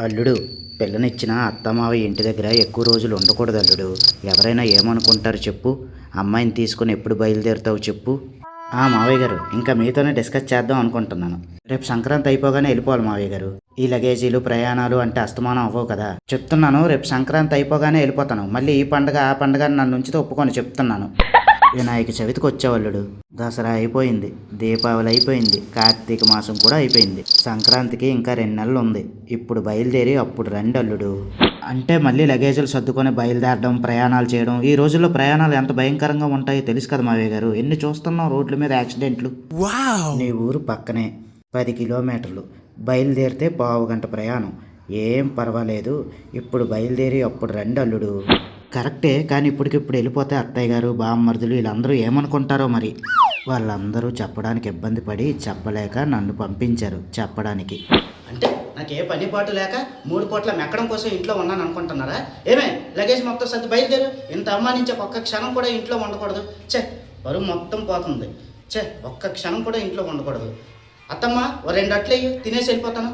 అల్లుడు, పిల్లనిచ్చిన అత్తమావయ్య ఇంటి దగ్గర ఎక్కువ రోజులు ఉండకూడదు అల్లుడు. ఎవరైనా ఏమనుకుంటారు చెప్పు. అమ్మాయిని తీసుకుని ఎప్పుడు బయలుదేరుతావు చెప్పు. మావయ్య గారు, ఇంకా మీతోనే డిస్కస్ చేద్దాం అనుకుంటున్నాను. రేపు సంక్రాంతి అయిపోగానే వెళ్ళిపోవాలి మావయ్య గారు. ఈ లగేజీలు ప్రయాణాలు అంటే అస్తమానం అవ్వవు కదా. చెప్తున్నాను, రేపు సంక్రాంతి అయిపోగానే వెళ్ళిపోతాను. మళ్ళీ ఈ పండగ ఆ పండగ అని నన్ను ఉంచితే ఒప్పుకొని చెప్తున్నాను. వినాయక చవితికి వచ్చేవాళ్ళుడు, దసరా అయిపోయింది, దీపావళి అయిపోయింది, కార్తీక మాసం కూడా అయిపోయింది, సంక్రాంతికి ఇంకా 2 నెలలు ఉంది. ఇప్పుడు బయలుదేరి అప్పుడు రండి అల్లుడు. అంటే మళ్ళీ లగేజీలు సర్దుకొని బయలుదేరడం, ప్రయాణాలు చేయడం. ఈ రోజుల్లో ప్రయాణాలు ఎంత భయంకరంగా ఉంటాయో తెలుసు కదా మావయ్య గారు. ఎన్ని చూస్తున్నాం రోడ్ల మీద యాక్సిడెంట్లు. నీ ఊరు పక్కనే 10 కిలోమీటర్లు, బయలుదేరితే పావుగంట ప్రయాణం. ఏం పర్వాలేదు, ఇప్పుడు బయలుదేరి అప్పుడు రండి అల్లుడు. కరెక్టే, కానీ ఇప్పటికిప్పుడు వెళ్ళిపోతే అత్తయ్య గారు, బామ్మర్దులు వీళ్ళందరూ ఏమనుకుంటారో మరి. వాళ్ళందరూ చెప్పడానికి ఇబ్బంది పడి చెప్పలేక నన్ను పంపించారు చెప్పడానికి. అంటే నాకు ఏ పని పాటు లేక 3 పూట్ల మెక్కడం కోసం ఇంట్లో ఉన్నాను అనుకుంటున్నారా? ఏమే, లగేజ్ మొత్తం సర్ది బయలుదేరు. ఇంత అవమానించే ఒక్క క్షణం కూడా ఇంట్లో ఉండకూడదు. బరువు మొత్తం పోతుంది. ఒక్క క్షణం కూడా ఇంట్లో ఉండకూడదు. అత్తమ్మ, ఓ 2 అట్లయ్యి తినేసి వెళ్ళిపోతాను.